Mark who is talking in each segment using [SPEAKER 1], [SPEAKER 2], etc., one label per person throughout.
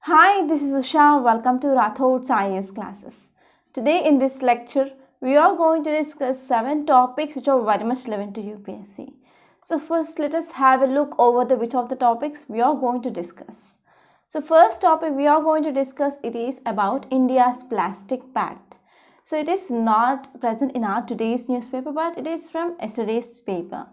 [SPEAKER 1] Hi, this is Usha. Welcome to Rathod Science classes. Today in this lecture, we are going to discuss 7 topics which are very much relevant to UPSC. So first, let us have a look over the which of the topics we are going to discuss. So first topic we are going to discuss, it is about India's Plastic Pact. So it is not present in our today's newspaper, but it is from yesterday's paper.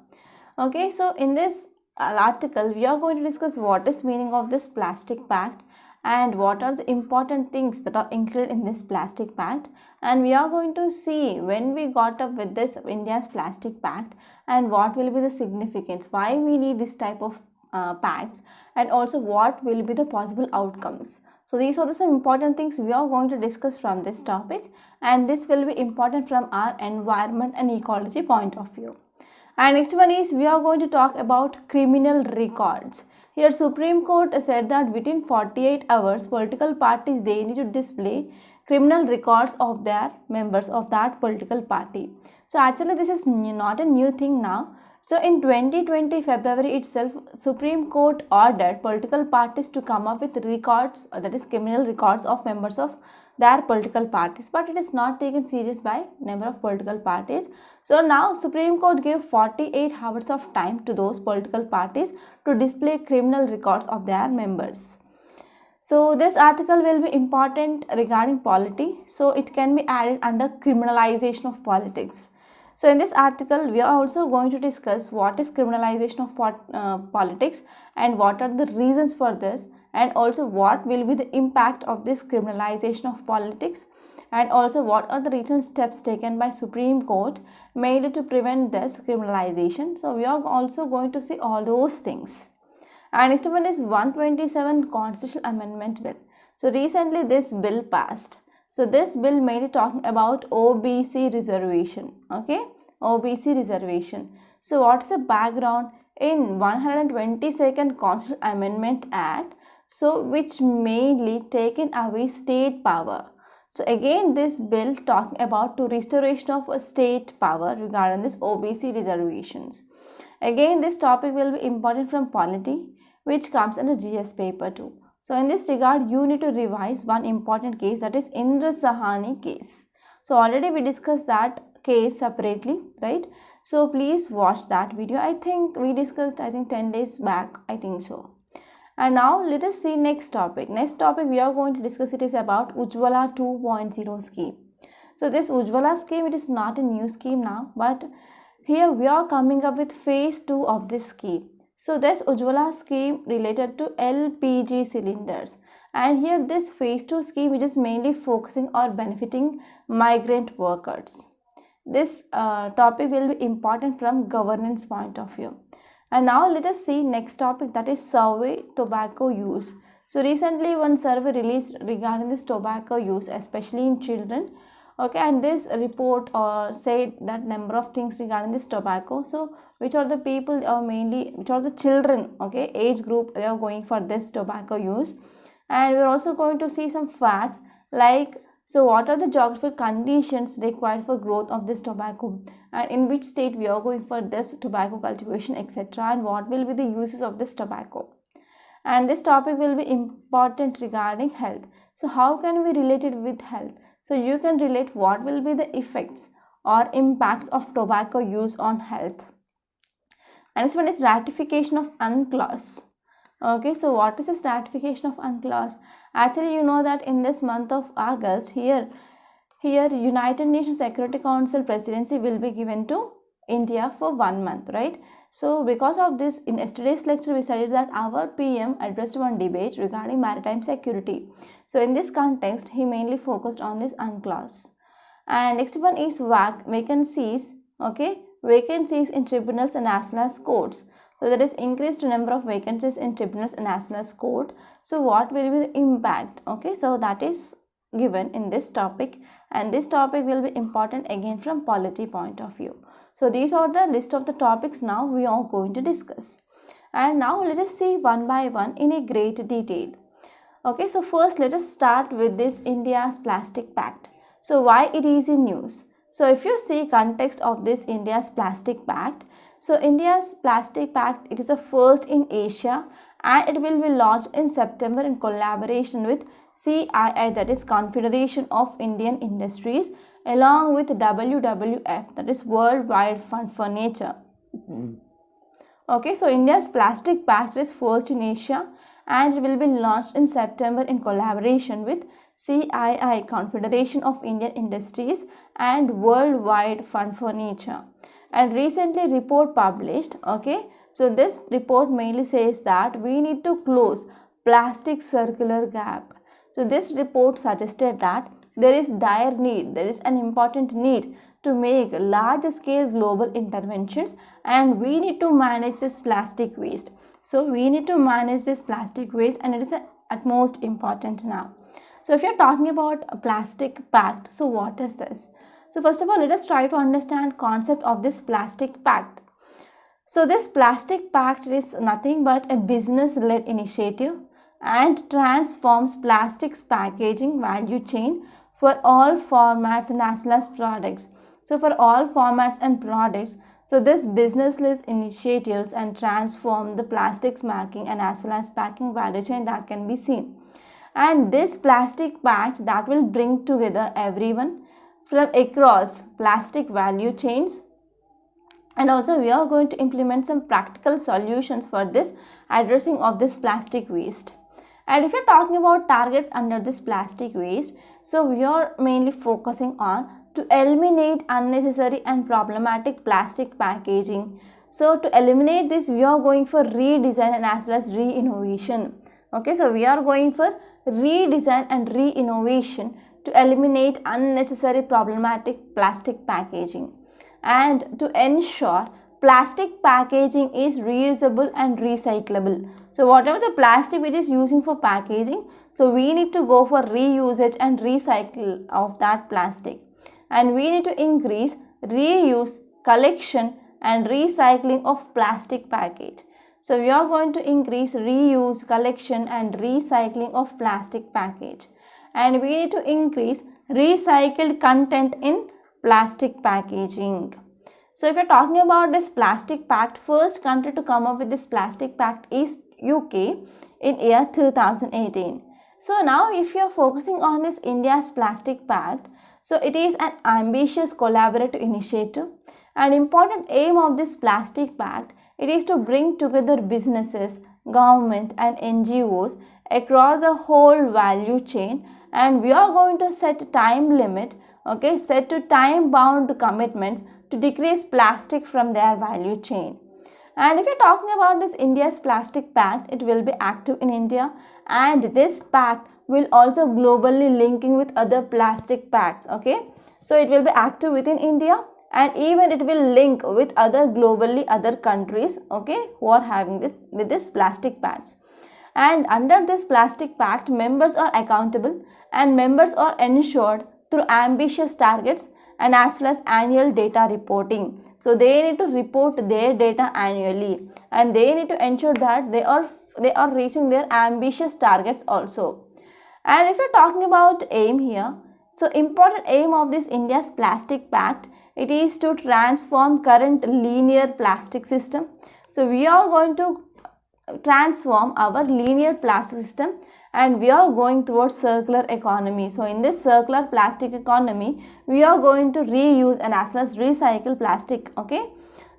[SPEAKER 1] Okay, so in this article, we are going to discuss what is meaning of this Plastic Pact and what are the important things that are included in this Plastic Pact, and we are going to see when we got up with this India's Plastic Pact and what will be the significance, why we need this type of pacts, and also what will be the possible outcomes. So these are the some important things we are going to discuss from this topic, and this will be important from our environment and ecology point of view. And next one is we are going to talk about criminal records. Here Supreme Court said that within 48 hours political parties they need to display criminal records of their members of that political party. So actually this is not a new thing now. So in 2020 February itself, Supreme Court ordered political parties to come up with records, that is criminal records of members of their political parties, but it is not taken serious by number of political parties. So now Supreme Court gave 48 hours of time to those political parties to display criminal records of their members. So this article will be important regarding polity, so it can be added under criminalization of politics. So in this article, we are also going to discuss what is criminalization of politics and what are the reasons for this, and also what will be the impact of this criminalization of politics, and also what are the recent steps taken by Supreme Court mainly to prevent this criminalization. So we are also going to see all those things. And next one is 127 Constitutional Amendment Bill. So recently this bill passed. So this bill mainly talking about OBC reservation. Okay, OBC reservation. So what's the background? In 122nd Constitutional Amendment Act, so which mainly taken away state power. So again this bill talking about to restoration of a state power regarding this OBC reservations. Again this topic will be important from polity, which comes in the GS paper too. So in this regard, you need to revise one important case, that is Indra Sahani case. So already we discussed that case separately, right? So please watch that video. I think we discussed 10 days back, I think so. And now let us see next topic. Next topic we are going to discuss, it is about Ujjwala 2.0 scheme. So this Ujjwala scheme, it is not a new scheme now, but here we are coming up with phase 2 of this scheme. So this Ujjwala scheme related to LPG cylinders, and here this phase 2 scheme which is mainly focusing or benefiting migrant workers. This topic will be important from governance point of view. And now let us see next topic, that is survey tobacco use. So recently one survey released regarding this tobacco use, especially in children. Okay, and this report said that number of things regarding this tobacco. So which are the people mainly, which are the children, okay, age group they are going for this tobacco use. And we are also going to see some facts like, so what are the geographical conditions required for growth of this tobacco, and in which state we are going for this tobacco cultivation, etc., and what will be the uses of this tobacco. And this topic will be important regarding health. So how can we relate it with health? So you can relate what will be the effects or impacts of tobacco use on health. And this one is ratification of UNCLOS. Okay, so what is this ratification of UNCLOS? Actually, you know that in this month of August, here United Nations Security Council presidency will be given to India for 1 month, right? So because of this, in yesterday's lecture we studied that our PM addressed one debate regarding maritime security. So in this context, he mainly focused on this UNCLOS. And next one is vacancies. Okay, vacancies in tribunals and as well as courts. So there is increased number of vacancies in tribunals and as well as court. So what will be the impact? Okay, so that is given in this topic, and this topic will be important again from polity point of view. So these are the list of the topics now we are going to discuss. And now let us see one by one in a great detail. Okay, so first let us start with this India's Plastic Pact. So why it is in news? So if you see context of this India's Plastic Pact, so India's Plastic Pact, it is the first in Asia and it will be launched in September in collaboration with CII, that is Confederation of Indian Industries, along with WWF, that is World Wide Fund for Nature. Okay, so India's Plastic Pact is first in Asia and it will be launched in September in collaboration with CII, Confederation of Indian Industries, and World Wide Fund for Nature. And recently report published, okay, so this report mainly says that we need to close plastic circular gap. So this report suggested that there is dire need, there is an important need to make large scale global interventions, and we need to manage this plastic waste. So we need to manage this plastic waste, and it is utmost important now. So if you're talking about a plastic pact, so what is this? So first of all, let us try to understand concept of this plastic pact. So this plastic pact is nothing but a business-led initiative and transforms plastics packaging value chain for all formats and as well as products. So for all formats and products, so this business-led initiatives and transform the plastics marking and as well as packing value chain that can be seen. And this plastic pact that will bring together everyone from across plastic value chains. And also we are going to implement some practical solutions for this addressing of this plastic waste. And if you're talking about targets under this plastic waste, so we are mainly focusing on to eliminate unnecessary and problematic plastic packaging. So to eliminate this, we are going for redesign and as well as re-innovation. Okay, so we are going for redesign and re-innovation to eliminate unnecessary problematic plastic packaging, and to ensure plastic packaging is reusable and recyclable. So whatever the plastic it is using for packaging, so we need to go for reusage and recycle of that plastic, and we need to increase reuse, collection and recycling of plastic package. So we are going to increase reuse, collection and recycling of plastic package, and we need to increase recycled content in plastic packaging. So if you're talking about this plastic pact, first country to come up with this plastic pact is UK in year 2018. So now if you're focusing on this India's plastic pact, so it is an ambitious collaborative initiative. An important aim of this plastic pact, it is to bring together businesses, government and NGOs across the whole value chain, and we are going to set time limit, okay, set to time bound commitments to decrease plastic from their value chain. And if you're talking about this India's plastic pact, it will be active in India, and this pact will also globally linking with other plastic pacts, okay. So it will be active within India, and even it will link with other globally other countries, okay, who are having this with this plastic pacts. And under this plastic pact, members are accountable and members are ensured through ambitious targets and as well as annual data reporting. So they need to report their data annually, and they need to ensure that they are reaching their ambitious targets also. And if you're talking about aim here, so important aim of this India's plastic pact, it is to transform current linear plastic system. So we are going to transform our linear plastic system, and we are going towards circular economy. So in this circular plastic economy, we are going to reuse and as well as recycle plastic, okay.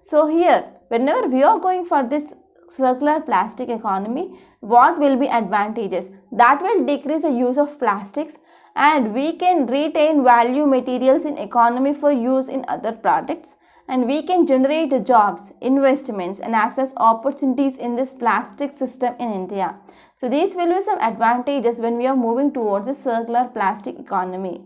[SPEAKER 1] So here, whenever we are going for this circular plastic economy, what will be advantages? That will decrease the use of plastics, and we can retain value materials in economy for use in other products, and we can generate jobs, investments and as well as opportunities in this plastic system in India. So these will be some advantages when we are moving towards a circular plastic economy.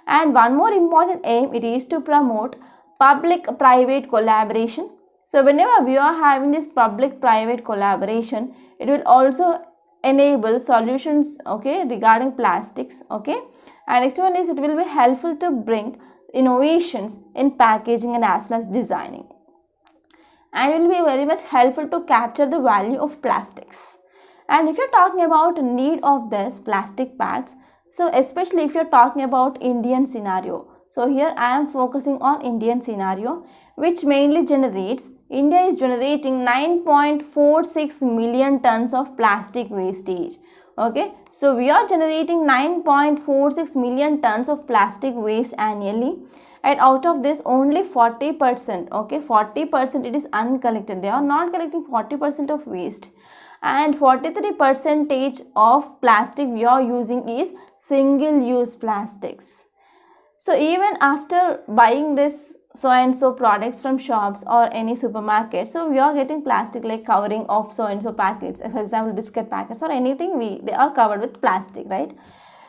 [SPEAKER 1] And one more important aim, it is to promote public-private collaboration. So whenever we are having this public-private collaboration, it will also enable solutions, okay, regarding plastics, okay. And next one is it will be helpful to bring innovations in packaging and as well as designing, and it will be very much helpful to capture the value of plastics. And if you're talking about need of this plastic packs, so especially if you're talking about Indian scenario, so here I am focusing on Indian scenario, which mainly generates India is generating 9.46 million tons of plastic wastage. Okay, so we are generating 9.46 million tons of plastic waste annually, and out of this only 40%, okay, 40% it is uncollected. They are not collecting 40% of waste, and 43% of plastic we are using is single use plastics. So even after buying this so and so products from shops or any supermarket, so we are getting plastic like covering of so and so packets, for example biscuit packets or anything, they are covered with plastic, right?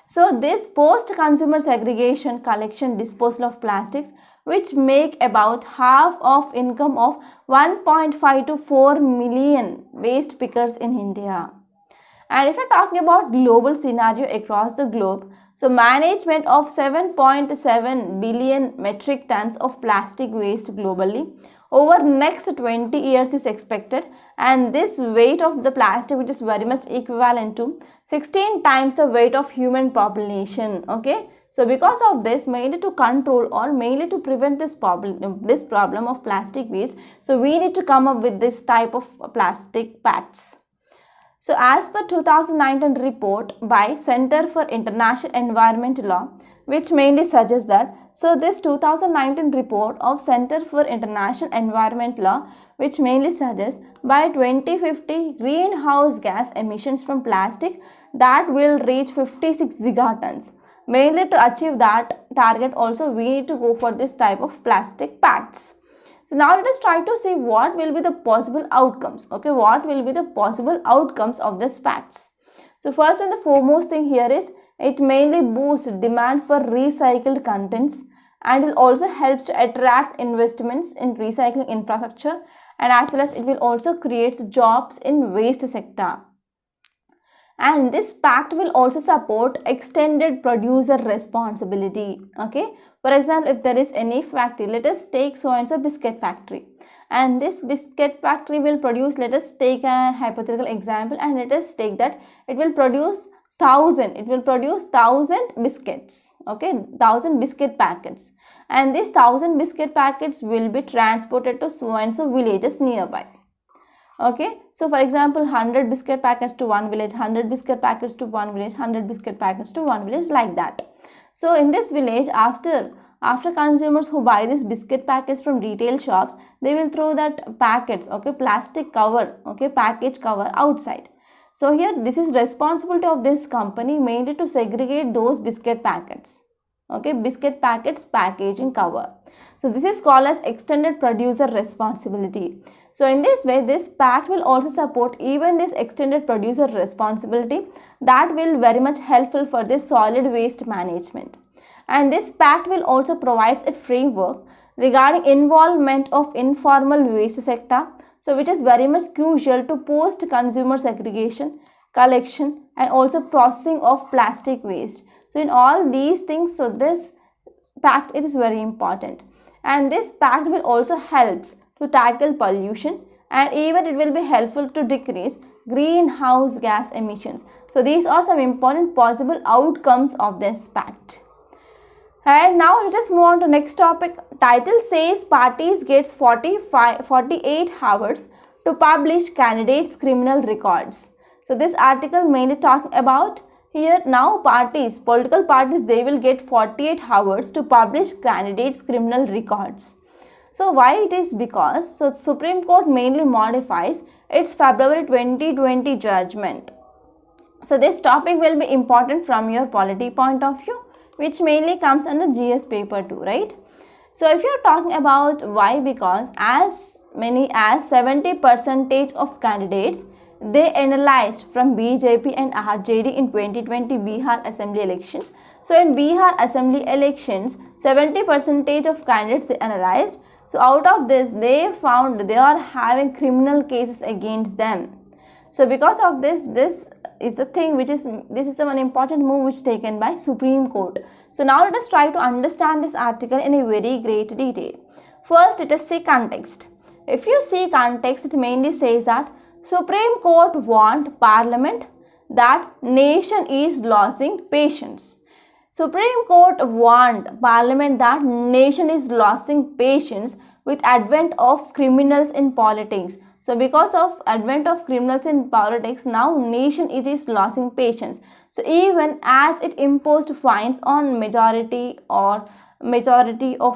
[SPEAKER 1] So this post consumer segregation, collection, disposal of plastics, which make about half of income of 1.5 to 4 million waste pickers in India. And if you're talking about global scenario across the globe, so management of 7.7 billion metric tons of plastic waste globally over next 20 years is expected, and this weight of the plastic, which is very much equivalent to 16 times the weight of human population. Okay, so because of this, mainly to control or mainly to prevent this problem of plastic waste, so we need to come up with this type of plastic pacts. So as per 2019 report by Center for International Environment Law, which mainly suggests that, so this 2019 report of Center for International Environment Law, which mainly suggests by 2050 greenhouse gas emissions from plastic that will reach 56 gigatons. Mainly to achieve that target also we need to go for this type of plastic pacts. So now let us try to see what will be the possible outcomes. Okay, what will be the possible outcomes of this pacts. So first and the foremost thing here is it mainly boosts demand for recycled contents, and it also helps to attract investments in recycling infrastructure, and as well as it will also create jobs in waste sector. And this pact will also support extended producer responsibility. Okay, for example, if there is any factory, let us take so and so biscuit factory, and this biscuit factory will produce, let us take a hypothetical example, and let us take that it will produce 1000 biscuits. Okay, 1000 biscuit packets, and these 1000 biscuit packets will be transported to so and so villages nearby. Okay, so for example 100 biscuit packets to one village, 100 biscuit packets to one village, 100 biscuit packets to one village, like that. So in this village, after consumers who buy these biscuit packets from retail shops, they will throw that packets, okay, plastic cover, okay, package cover outside. So here this is responsibility of this company mainly to segregate those biscuit packets, okay, biscuit packets packaging cover. So this is called as extended producer responsibility. So in this way, this pact will also support even this extended producer responsibility, that will very much helpful for this solid waste management. And this pact will also provide a framework regarding involvement of informal waste sector, so which is very much crucial to post consumer segregation, collection, and also processing of plastic waste. So in all these things, so this pact, it is very important, and this pact will also helps to tackle pollution, and even it will be helpful to decrease greenhouse gas emissions. So these are some important possible outcomes of this pact. And now let us move on to next topic. Title says parties gets 48 hours to publish candidates' criminal records. So this article mainly talking about here now parties, political parties, they will get 48 hours to publish candidates' criminal records. So why it is? Because so Supreme Court mainly modifies its February 2020 judgment. So this topic will be important from your polity point of view, which mainly comes under GS paper 2, right? So if you are talking about why, because as many as 70% of candidates they analyzed from BJP and RJD in 2020 Bihar Assembly elections. So in Bihar Assembly elections, 70% of candidates they analyzed. So out of this, they found they are having criminal cases against them. So because of this, this is the thing which is, this is one important move which taken by Supreme Court. So now let us try to understand this article in a very great detail. First, let us see context. If you see context, it mainly says that Supreme Court warned Parliament that nation is losing patience. Supreme Court warned Parliament that nation is losing patience with advent of criminals in politics. So because of advent of criminals in politics, now nation it is losing patience. So even as it imposed fines on majority of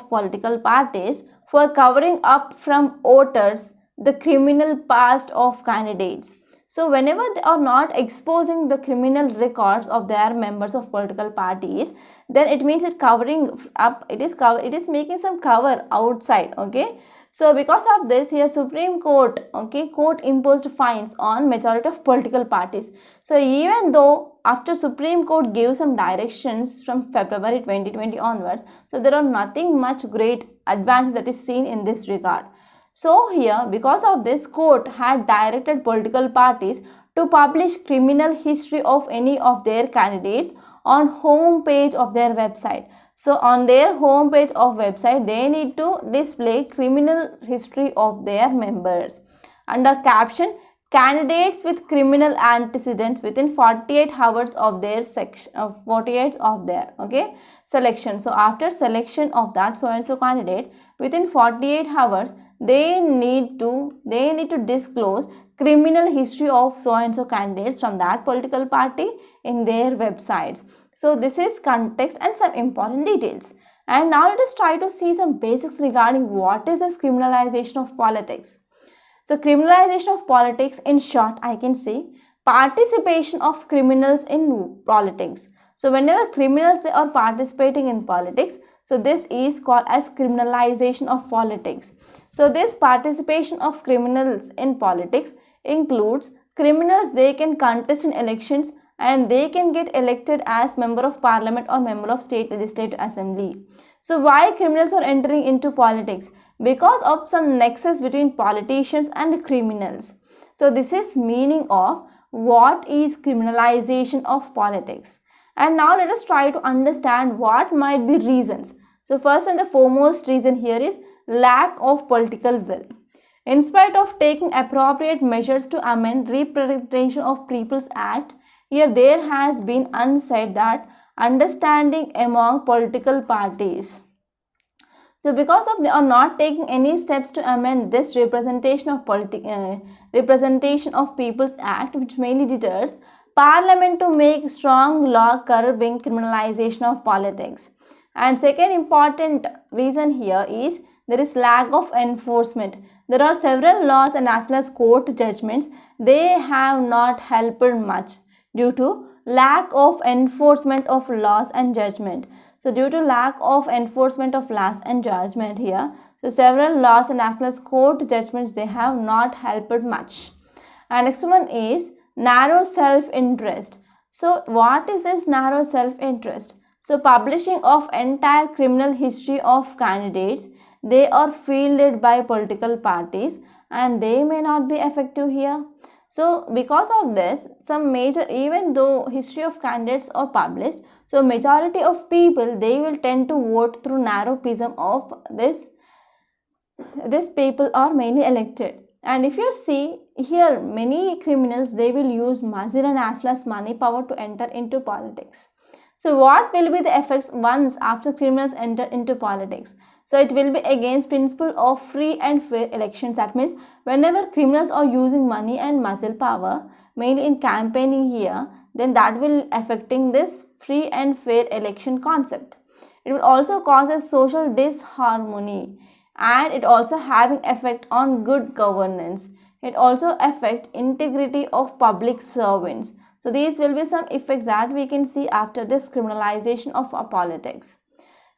[SPEAKER 1] political parties for covering up from voters the criminal past of candidates. So whenever they are not exposing the criminal records of their members of political parties, then it means it covering up, it is making some cover outside. Okay, so because of this, here Supreme Court, court imposed fines on majority of political parties. So even though after Supreme Court gave some directions from February 2020 onwards, so there are nothing much great advance that is seen in this regard. So here, because of this, court had directed political parties to publish criminal history of any of their candidates on home page of their website. So on their home page of website, they need to display criminal history of their members. Under caption, candidates with criminal antecedents within 48 hours of their selection. So after selection of that so and so candidate, within 48 hours, they need to disclose criminal history of so and so candidates from that political party in their websites. So this is context and some important details. And now let us try to see some basics regarding what is this criminalization of politics. So criminalization of politics, in short, I can say participation of criminals in politics. So whenever criminals are participating in politics, so this is called as criminalization of politics. So this participation of criminals in politics includes criminals, they can contest in elections and they can get elected as member of parliament or member of state legislative assembly. So why criminals are entering into politics? Because of some nexus between politicians and criminals. So this is meaning of what is criminalization of politics. And now let us try to understand what might be reasons. So first and the foremost reason here is lack of political will. In spite of taking appropriate measures to amend Representation of People's Act, here there has been unsaid that understanding among political parties. So because of they are not taking any steps to amend this Representation of People's Act, which mainly deters Parliament to make strong law curbing criminalization of politics. And second important reason here is there is lack of enforcement. There are several laws and as well as court judgments. They have not helped much due to lack of enforcement of laws and judgment. So due to lack of enforcement of laws and judgment here, so several laws and as well as court judgments, they have not helped much. And next one is narrow self-interest. So what is this narrow self-interest? So publishing of entire criminal history of candidates, they are fielded by political parties and they may not be effective here. So because of this, some major, even though history of candidates are published, so majority of people, they will tend to vote through narrow prism of this people are mainly elected. And if you see here, many criminals, they will use muscle and as well as money power to enter into politics. So what will be the effects once after criminals enter into politics? So it will be against principle of free and fair elections. That means whenever criminals are using money and muscle power, mainly in campaigning here, then that will affecting this free and fair election concept. It will also cause a social disharmony and it also having effect on good governance. It also affect integrity of public servants. So these will be some effects that we can see after this criminalization of politics.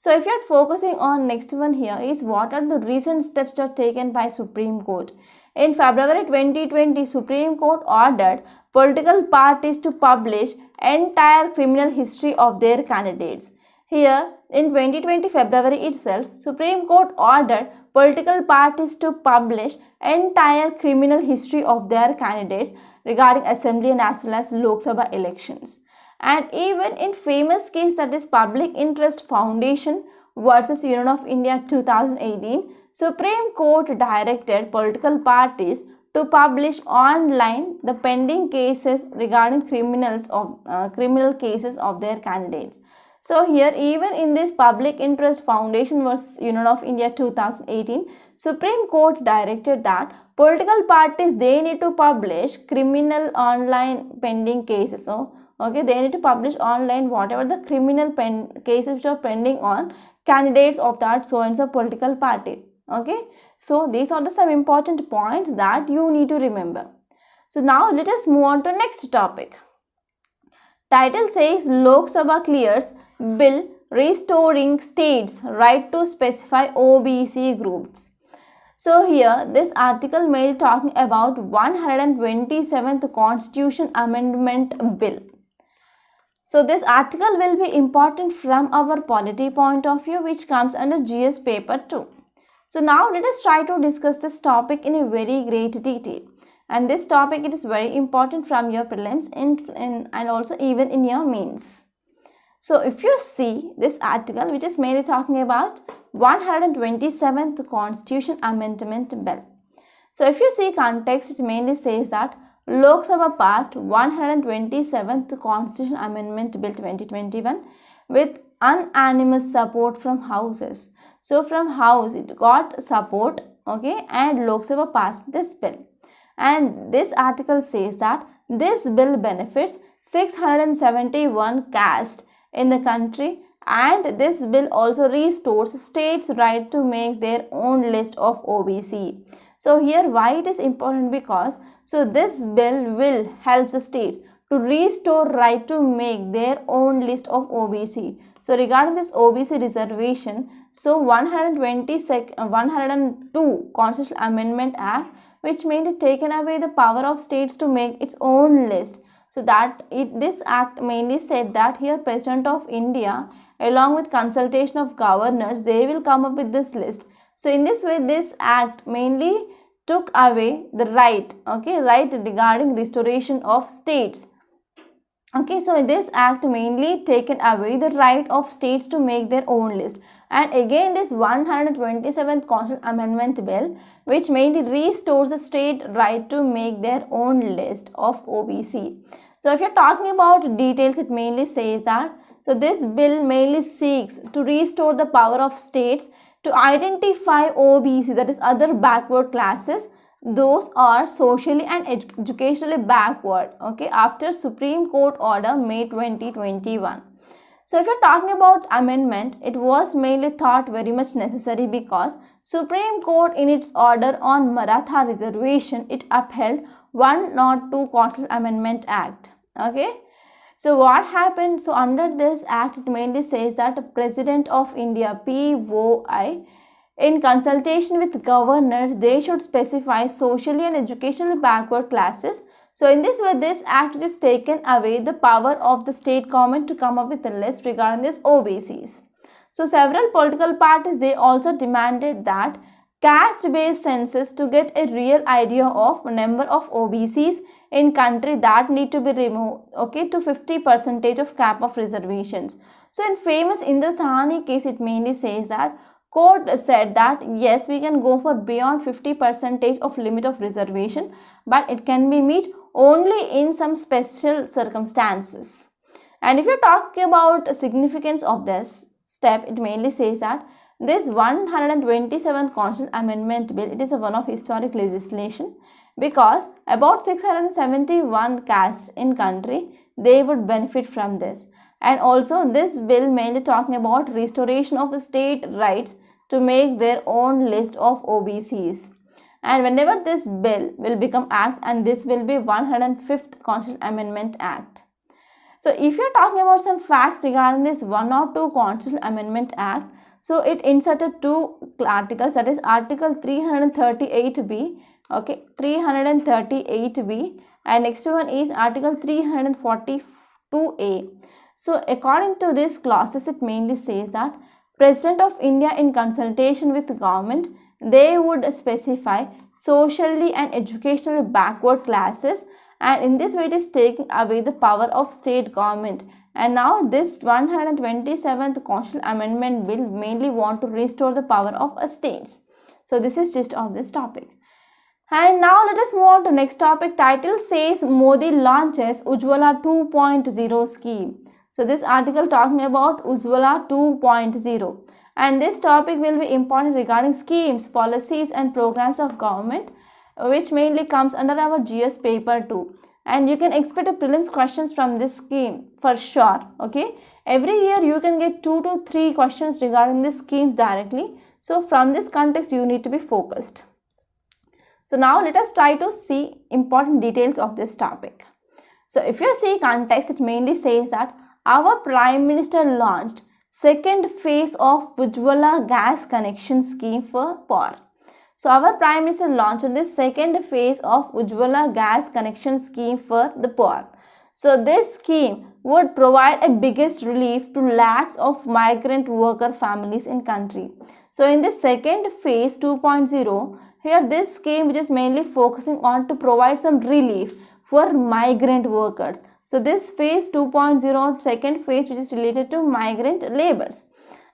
[SPEAKER 1] So if you are focusing on next one here is what are the recent steps that are taken by Supreme Court. In February 2020, Supreme Court ordered political parties to publish entire criminal history of their candidates. Here in 2020 February itself, Supreme Court ordered political parties to publish entire criminal history of their candidates regarding assembly and as well as Lok Sabha elections. And even in famous case that is Public Interest Foundation versus Union of India 2018, Supreme Court directed political parties to publish online the pending cases regarding criminal cases of their candidates. So here even in this Public Interest Foundation versus Union of India 2018, Supreme Court directed that political parties, they need to publish criminal online pending cases. So, okay, they need to publish online whatever the criminal cases which are pending on candidates of that so and so political party. Okay, so these are the some important points that you need to remember. So now let us move on to next topic. Title says Lok Sabha clears bill restoring states' right to specify OBC groups. So here this article may be talking about 127th Constitution Amendment Bill. So this article will be important from our polity point of view, which comes under GS paper 2. So now let us try to discuss this topic in a very great detail. And this topic, it is very important from your prelims and also even in your mains. So if you see this article, which is mainly talking about 127th Constitution Amendment Bill. So if you see context, it mainly says that Lok Sabha passed 127th Constitution Amendment Bill 2021 with unanimous support from houses. So from house it got support, okay, and Lok Sabha passed this bill. And this article says that this bill benefits 671 castes in the country, and this bill also restores states' right to make their own list of OBC. So here why it is important, because so this bill will help the states to restore right to make their own list of OBC. So regarding this OBC reservation, so 102 Constitutional Amendment Act, which mainly taken away the power of states to make its own list. So that this act mainly said that here President of India, along with consultation of governors, they will come up with this list. So in this way, this act mainly took away the right, okay, right regarding restoration of states. Okay, so this act mainly taken away the right of states to make their own list. And again this 127th Constitutional Amendment Bill, which mainly restores the state right to make their own list of OBC. So if you're talking about details, it mainly says that, so this bill mainly seeks to restore the power of states to identify OBC, that is other backward classes, those are socially and educationally backward, okay, after Supreme Court order May 2021. So if you're talking about amendment, it was mainly thought very much necessary because Supreme Court in its order on Maratha reservation, it upheld 102 Constitutional Amendment Act, okay. So what happened? So under this act, it mainly says that the President of India, POI, in consultation with governors, they should specify socially and educationally backward classes. So in this way, this act is taken away the power of the state government to come up with a list regarding this OBCs. So several political parties, they also demanded that caste-based census to get a real idea of number of OBCs in country that need to be removed, okay, to 50% of cap of reservations. So in famous Indra Sahani case, it mainly says that court said that yes, we can go for beyond 50% of limit of reservation, but it can be met only in some special circumstances. And if you talk about significance of this step, it mainly says that this 127th Constitutional Amendment Bill, it is one of historic legislation because about 671 castes in country, they would benefit from this. And also this bill mainly talking about restoration of state rights to make their own list of OBCs. And whenever this bill will become act, and this will be 105th Constitutional Amendment Act. So if you are talking about some facts regarding this 102 Constitutional Amendment Act, so it inserted two articles, that is Article 338B, okay, 338B, and next one is Article 342A. So according to these clauses, it mainly says that President of India in consultation with the government, they would specify socially and educationally backward classes, and in this way it is taking away the power of state government. And now this 127th Constitutional Amendment Bill mainly want to restore the power of states. So this is gist of this topic. And now let us move on to next topic. Title says Modi launches Ujjwala 2.0 scheme. So this article talking about Ujjwala 2.0, and this topic will be important regarding schemes, policies and programs of government, which mainly comes under our GS paper 2. And you can expect a prelims questions from this scheme for sure. Okay, every year you can get 2 to 3 questions regarding this schemes directly. So from this context you need to be focused. So now let us try to see important details of this topic. So if you see context, it mainly says that our Prime Minister launched second phase of Ujjwala gas connection scheme for poor. So our Prime Minister launched this second phase of Ujjwala gas connection scheme for the poor. So this scheme would provide a biggest relief to lakhs of migrant worker families in country. So in this second phase 2.0, here this scheme which is mainly focusing on to provide some relief for migrant workers. So this phase 2.0, second phase, which is related to migrant laborers.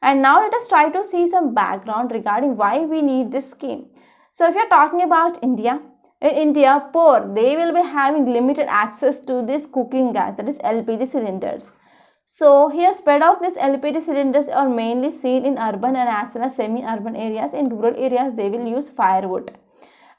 [SPEAKER 1] And now let us try to see some background regarding why we need this scheme. So if you are talking about India, in India, poor, they will be having limited access to this cooking gas, that is LPG cylinders. So here spread of these LPG cylinders are mainly seen in urban and as well as semi-urban areas. In rural areas, they will use firewood.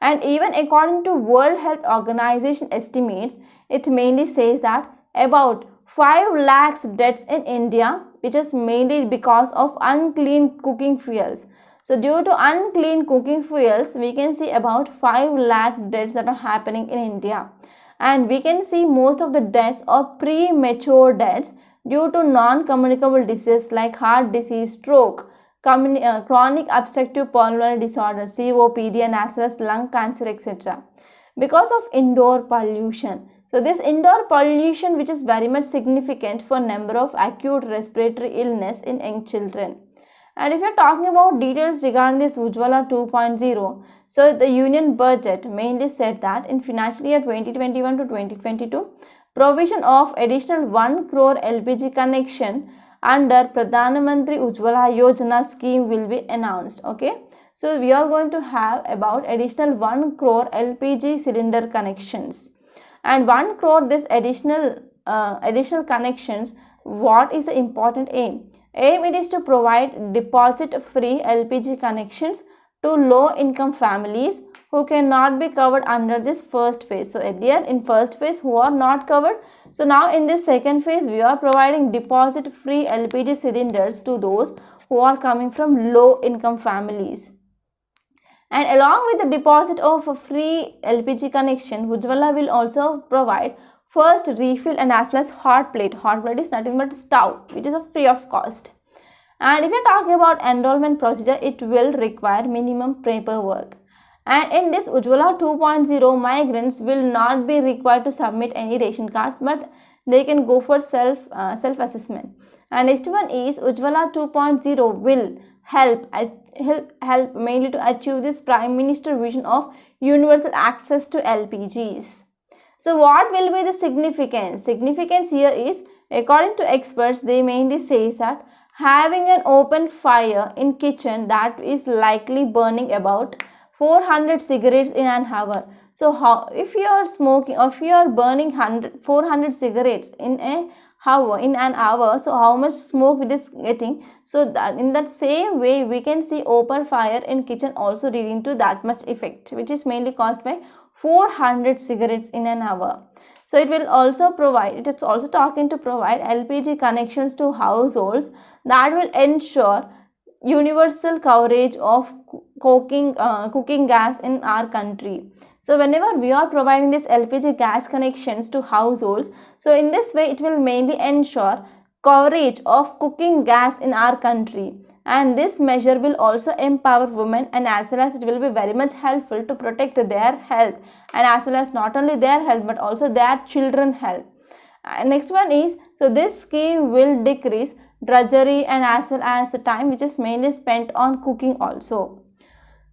[SPEAKER 1] And even according to World Health Organization estimates, it mainly says that about 5 lakhs deaths in India, which is mainly because of unclean cooking fuels. So due to unclean cooking fuels, we can see about 5 lakh deaths that are happening in India. And we can see most of the deaths are premature deaths due to non-communicable diseases like heart disease, stroke, chronic obstructive pulmonary disorder, COPD, and as well as lung cancer, etc. Because of indoor pollution. So this indoor pollution, which is very much significant for number of acute respiratory illness in young children. And if you're talking about details regarding this Ujjwala 2.0, so the union budget mainly said that in financial year 2021 to 2022, provision of additional 1 crore LPG connection under Pradhan Mantri Ujjwala Yojana scheme will be announced. Okay, so we are going to have about additional 1 crore LPG cylinder connections, and 1 crore this additional connections. What is the important aim? It is to provide deposit free LPG connections to low income families who cannot be covered under this first phase. So earlier in first phase who are not covered, so now in this second phase we are providing deposit free LPG cylinders to those who are coming from low income families. And along with the deposit of a free LPG connection, Ujjwala will also provide first refill and as well as hot plate. Hot plate is nothing but stove, which is a free of cost. And if you are talking about enrollment procedure, it will require minimum paperwork. And in this Ujjwala 2.0, migrants will not be required to submit any ration cards, but they can go for self assessment. And next one is Ujjwala 2.0 will help mainly to achieve this Prime Minister vision of universal access to LPGs. So what will be the significance? Significance here is, according to experts, they mainly say that having an open fire in kitchen that is likely burning about 400 cigarettes in an hour. So how, if you are smoking, or if you are burning 400 cigarettes in an hour, so how much smoke it is getting? So that in that same way we can see open fire in kitchen also leading to that much effect, which is mainly caused by 400 cigarettes in an hour. So it will also provide, it is also talking to provide LPG connections to households that will ensure universal coverage of cooking gas in our country. So whenever we are providing this LPG gas connections to households, so in this way it will mainly ensure coverage of cooking gas in our country. And this measure will also empower women, and as well as it will be very much helpful to protect their health, and as well as not only their health but also their children's health. And next one is, so this scheme will decrease drudgery and as well as the time which is mainly spent on cooking also.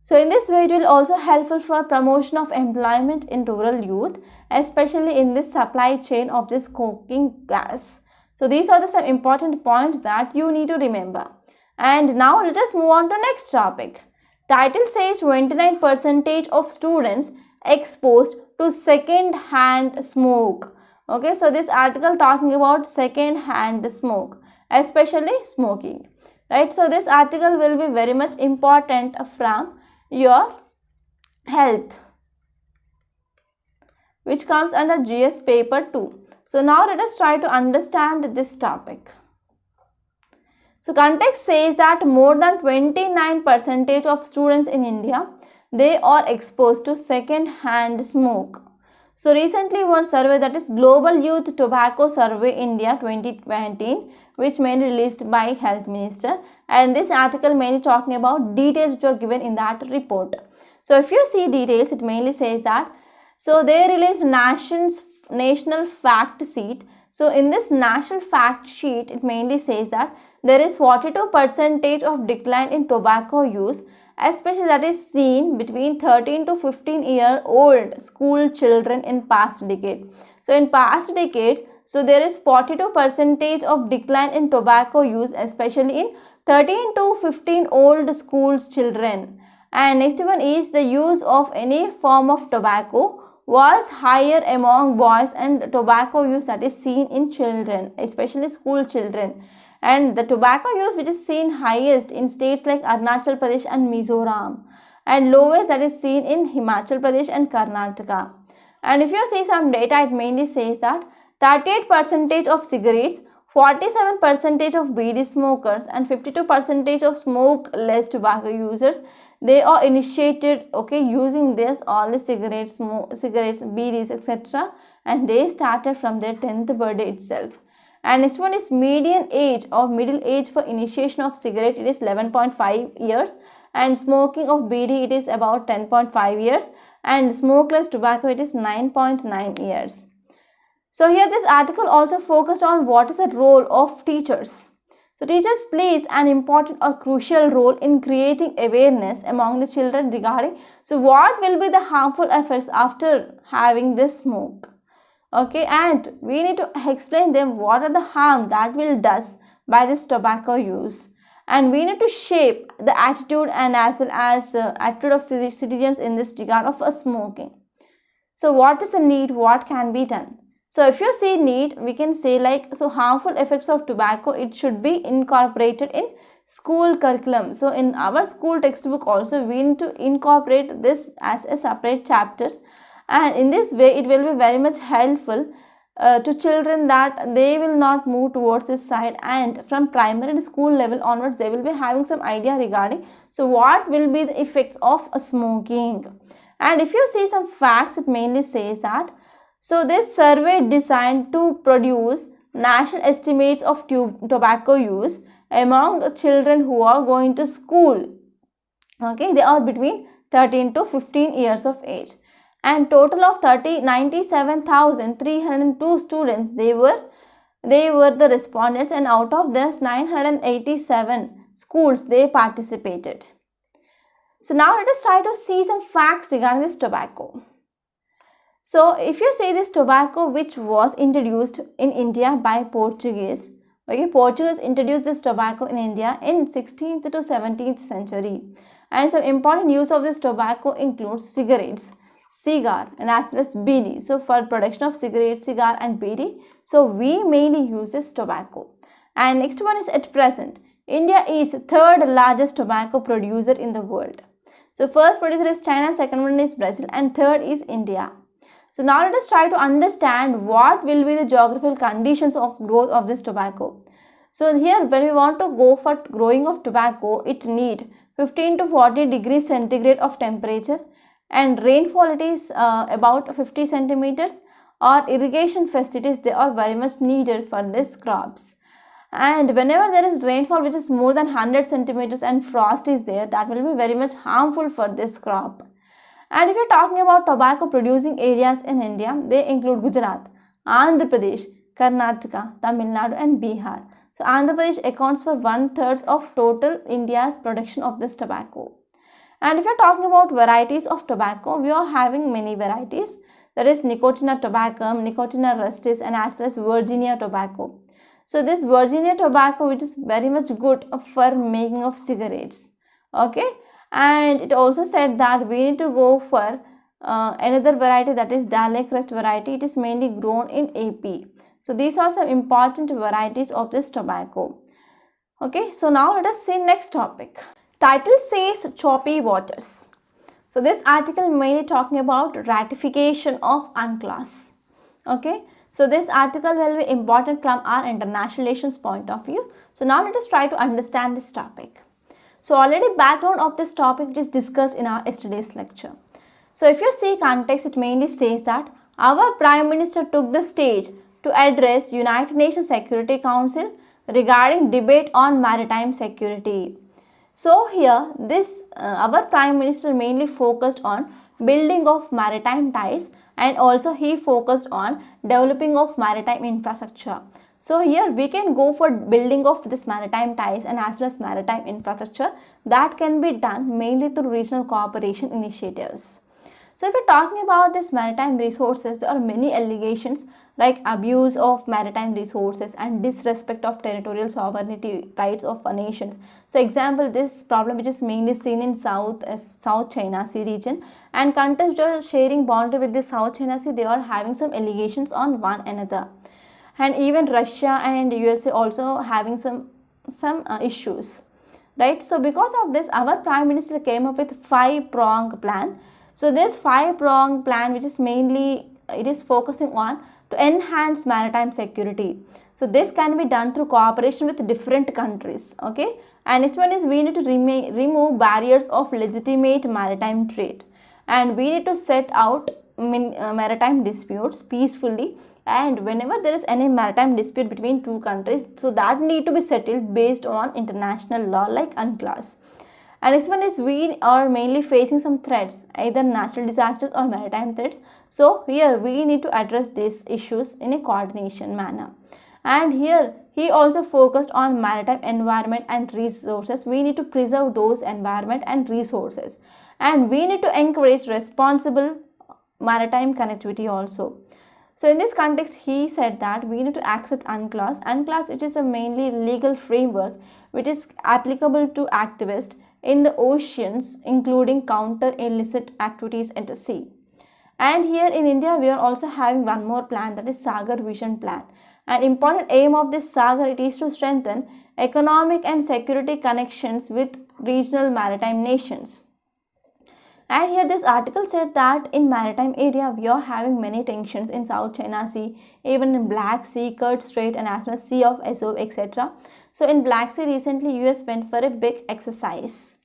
[SPEAKER 1] So in this way it will also helpful for promotion of employment in rural youth, especially in this supply chain of this cooking gas. So these are some important points that you need to remember. And now let us move on to next topic. Title says 29% of students exposed to second hand smoke. Okay, so this article talking about second hand smoke, especially smoking. right? So this article will be very much important from your health, which comes under GS paper 2. So now let us try to understand this topic. So context says that more than 29% of students in India, they are exposed to second hand smoke. So recently one survey, that is Global Youth Tobacco Survey India 2019, which mainly released by Health Minister, and this article mainly talking about details which are given in that report. So if you see details, it mainly says that, so they released national fact sheet. So in this national fact sheet, it mainly says that there is 42% of decline in tobacco use, especially that is seen between 13 to 15-year-old school children in past decade. So in past decades, so there is 42% of decline in tobacco use, especially in 13 to 15-old school children. And next one is the use of any form of tobacco was higher among boys, and tobacco use that is seen in children, especially school children. And the tobacco use which is seen highest in states like Arunachal Pradesh and Mizoram, and lowest that is seen in Himachal Pradesh and Karnataka. And if you see some data, it mainly says that 38% of cigarettes, 47% of BD smokers, and 52% of smoke-less tobacco users, they are initiated, okay, using this all the cigarettes, BDs, etc. and they started from their 10th birthday itself. And next one is median age or middle age for initiation of cigarette, it is 11.5 years, and smoking of BD, it is about 10.5 years, and smokeless tobacco, it is 9.9 years. So here this article also focused on what is the role of teachers. So teachers plays an important or crucial role in creating awareness among the children regarding, so what will be the harmful effects after having this smoke. Okay, and we need to explain them what are the harm that will does by this tobacco use, and we need to shape the attitude and as well as attitude of citizens in this regard of smoking. So what is the need, what can be done? So if you see need, we can say like, so harmful effects of tobacco, it should be incorporated in school curriculum. So in our school textbook also we need to incorporate this as a separate chapters, and in this way it will be very much helpful to children that they will not move towards this side, and from primary school level onwards they will be having some idea regarding, so what will be the effects of smoking. And if you see some facts, it mainly says that, so this survey designed to produce national estimates of tobacco use among children who are going to school. Okay, they are between 13 to 15 years of age, and total of 97,302 students, they were the respondents, and out of this 987 schools they participated. So now let us try to see some facts regarding this tobacco. So if you see this tobacco which was introduced in India by Portuguese, okay, Portuguese introduced this tobacco in India in 16th to 17th century, and some important use of this tobacco includes cigarettes, cigar, and as well as BD. So for production of cigarette, cigar and BD, so we mainly use this tobacco. And next one is, at present India is third largest tobacco producer in the world. So first producer is China, second one is Brazil, and third is India. So now let us try to understand what will be the geographical conditions of growth of this tobacco. So here when we want to go for growing of tobacco, it need 15 to 40 degrees centigrade of temperature, and rainfall it is about 50 centimeters, or irrigation facilities, they are very much needed for these crops. And whenever there is rainfall which is more than 100 centimeters and frost is there, that will be very much harmful for this crop. And if you are talking about tobacco producing areas in India, they include Gujarat, Andhra Pradesh, Karnataka, Tamil Nadu and Bihar. So Andhra Pradesh accounts for 1/3 of total India's production of this tobacco. And if you are talking about varieties of tobacco, we are having many varieties. That is Nicotina tabacum, Nicotina rustis, and as well as Virginia tobacco. So this Virginia tobacco, which is very much good for making of cigarettes. Okay. And it also said that we need to go for another variety, that is Dalai Crest variety. It is mainly grown in AP. So these are some important varieties of this tobacco. Okay, so now let us see next topic. Title says choppy waters. So this article mainly talking about ratification of UNCLOS. Okay, so this article will be important from our international relations point of view. So now let us try to understand this topic. So already background of this topic is discussed in our yesterday's lecture. So if you see context, it mainly says that our Prime Minister took the stage to address United Nations Security Council regarding debate on maritime security. So here this our Prime Minister mainly focused on building of maritime ties, and also he focused on developing of maritime infrastructure. So here we can go for building of this maritime ties and as well as maritime infrastructure that can be done mainly through regional cooperation initiatives. So if you're talking about this maritime resources, there are many allegations like abuse of maritime resources and disrespect of territorial sovereignty rights of nations. So example, this problem which is mainly seen in South China Sea region, and countries which are sharing boundary with the South China Sea, they are having some allegations on one another. And even Russia and USA also having some issues, right? So because of this, our Prime Minister came up with 5-pronged plan. So this 5-pronged plan, which is mainly it is focusing on to enhance maritime security. So this can be done through cooperation with different countries. Okay, and next one is we need to remove barriers of legitimate maritime trade, and we need to set out maritime disputes peacefully, and whenever there is any maritime dispute between two countries, so that need to be settled based on international law like UNCLOS. And next one is we are mainly facing some threats, either natural disasters or maritime threats. So here we need to address these issues in a coordination manner. And here he also focused on maritime environment and resources. We need to preserve those environment and resources, and we need to encourage responsible maritime connectivity also. So in this context, he said that we need to accept UNCLOS. UNCLOS, it is a mainly legal framework which is applicable to activists in the oceans, including counter illicit activities at the sea. And here in India, we are also having one more plan, that is Sagar Vision Plan. An important aim of this Sagar, it is to strengthen economic and security connections with regional maritime nations. And here this article said that in maritime area we are having many tensions in South China Sea, even in Black Sea, Kerch Strait, and as well as Sea of Azov, etc. So in Black Sea recently US went for a big exercise.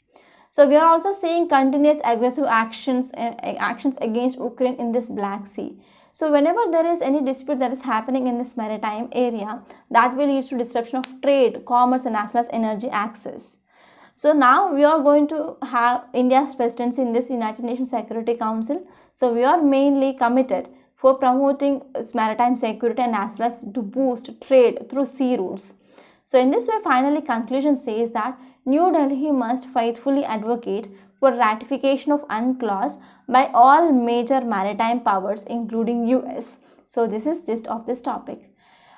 [SPEAKER 1] So we are also seeing continuous aggressive actions against Ukraine in this Black Sea. So whenever there is any dispute that is happening in this maritime area, that will lead to disruption of trade, commerce, and as well as energy access. So now we are going to have India's presidency in this United Nations Security Council. So we are mainly committed for promoting maritime security and as well as to boost trade through sea routes. So in this way, finally conclusion says that New Delhi must faithfully advocate for ratification of UNCLOS by all major maritime powers including US. So this is gist of this topic.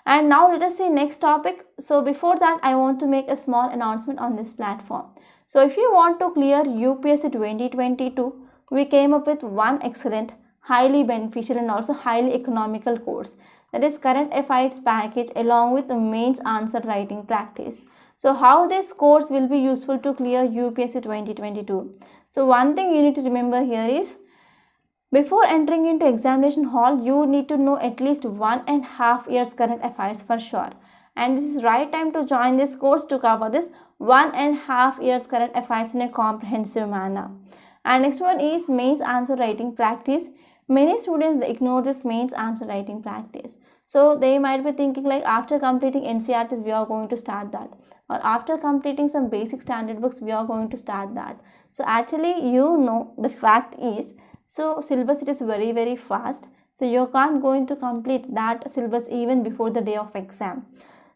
[SPEAKER 1] And now let us see next topic. So before that, I want to make a small announcement on this platform. So if you want to clear UPSC 2022, we came up with one excellent, highly beneficial and also highly economical course, that is current affairs package along with the mains answer writing practice. So how this course will be useful to clear UPSC 2022? So one thing you need to remember here is, before entering into examination hall, you need to know at least 1.5 years current affairs for sure. And this is right time to join this course to cover this 1.5 years current affairs in a comprehensive manner. And next one is mains answer writing practice. Many students ignore this mains answer writing practice. So they might be thinking like after completing NCERTs we are going to start that, or after completing some basic standard books we are going to start that. So actually the fact is, so syllabus it is very fast, so you can't going to complete that syllabus even before the day of exam.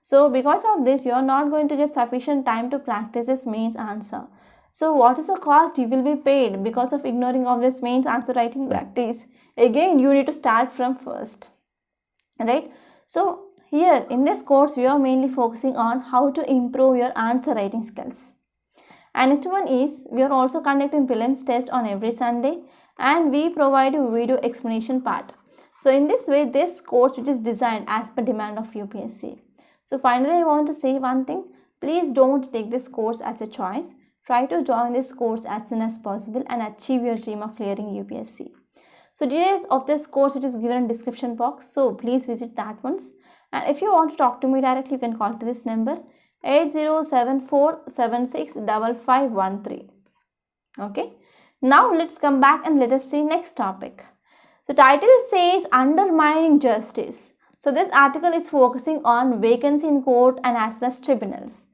[SPEAKER 1] So because of this, you are not going to get sufficient time to practice this mains answer. So what is the cost you will be paid because of ignoring of this mains answer writing practice? Again, you need to start from first, right? So here in this course, we are mainly focusing on how to improve your answer writing skills. And next one is, we are also conducting prelims test on every Sunday, and we provide a video explanation part. So in this way, this course which is designed as per demand of UPSC. So finally, I want to say one thing. Please don't take this course as a choice. Try to join this course as soon as possible and achieve your dream of clearing UPSC. So details of this course which is given in description box, so please visit that once. And if you want to talk to me directly, you can call to this number 8074765513. Okay. Now let's come back and let us see next topic. So title says undermining justice. So this article is focusing on vacancy in court and as well as tribunals.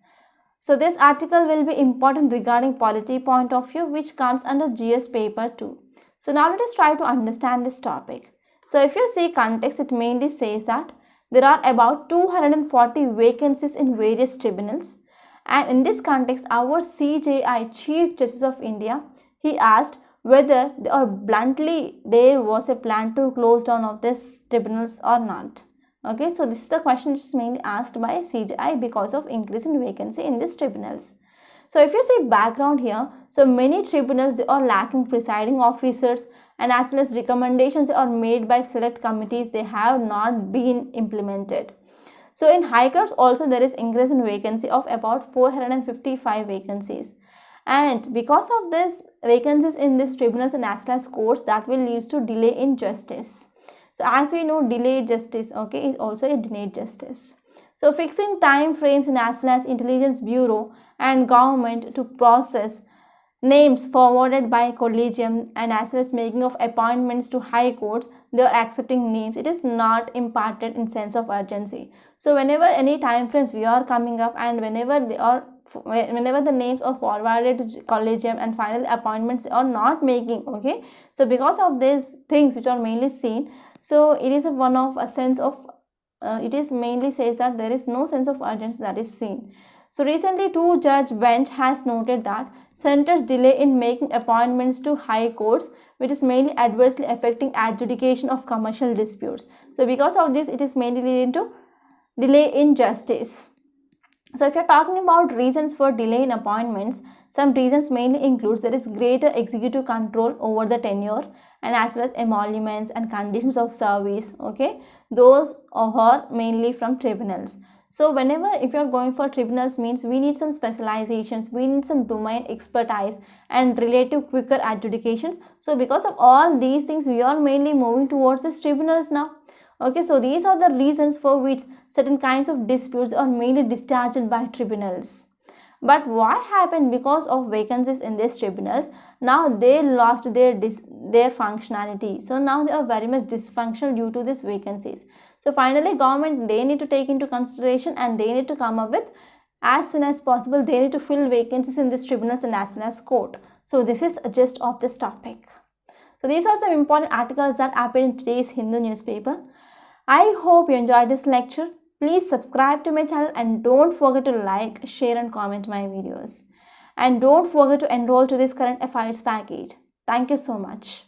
[SPEAKER 1] So this article will be important regarding polity point of view, which comes under GS paper 2. So now let us try to understand this topic. So if you see context, it mainly says that there are about 240 vacancies in various tribunals, and in this context our CJI, Chief Justice of India, he asked whether or bluntly there was a plan to close down of these tribunals or not. Okay, so this is the question which is mainly asked by CJI because of increase in vacancy in these tribunals. So if you see background here, so many tribunals, they are lacking presiding officers, and as well as recommendations are made by select committees, they have not been implemented. So in High Courts also there is increase in vacancy of about 455 vacancies. And because of this vacancies in these tribunals and as well as courts, that will lead to delay in justice. So as we know, delayed justice, okay, is also a denied justice. So fixing time frames in as well as Intelligence Bureau and government to process names forwarded by collegium and as well as making of appointments to high courts, they are accepting names. It is not imparted in sense of urgency. So whenever any time frames we are coming up and whenever the names are forwarded to collegium and final appointments are not making, okay, so because of these things which are mainly seen, so it is one of a sense of it is mainly says that there is no sense of urgency that is seen. So recently 2-judge bench has noted that centers delay in making appointments to high courts, which is mainly adversely affecting adjudication of commercial disputes. So because of this, it is mainly leading to delay in justice. So if you are talking about reasons for delay in appointments, some reasons mainly includes there is greater executive control over the tenure and as well as emoluments and conditions of service, okay, those are mainly from tribunals. So whenever if you are going for tribunals means we need some specializations, we need some domain expertise and relative quicker adjudications. So because of all these things, we are mainly moving towards these tribunals now. Okay, so these are the reasons for which certain kinds of disputes are mainly discharged by tribunals. But what happened because of vacancies in these tribunals? Now they lost their functionality. So now they are very much dysfunctional due to these vacancies. So finally government, they need to take into consideration and they need to come up with as soon as possible, they need to fill vacancies in these tribunals and as well as court. So this is a gist of this topic. So these are some important articles that appeared in today's Hindu newspaper. I hope you enjoyed this lecture. Please subscribe to my channel and don't forget to like, share and comment my videos. And don't forget to enroll to this current affairs package. Thank you so much.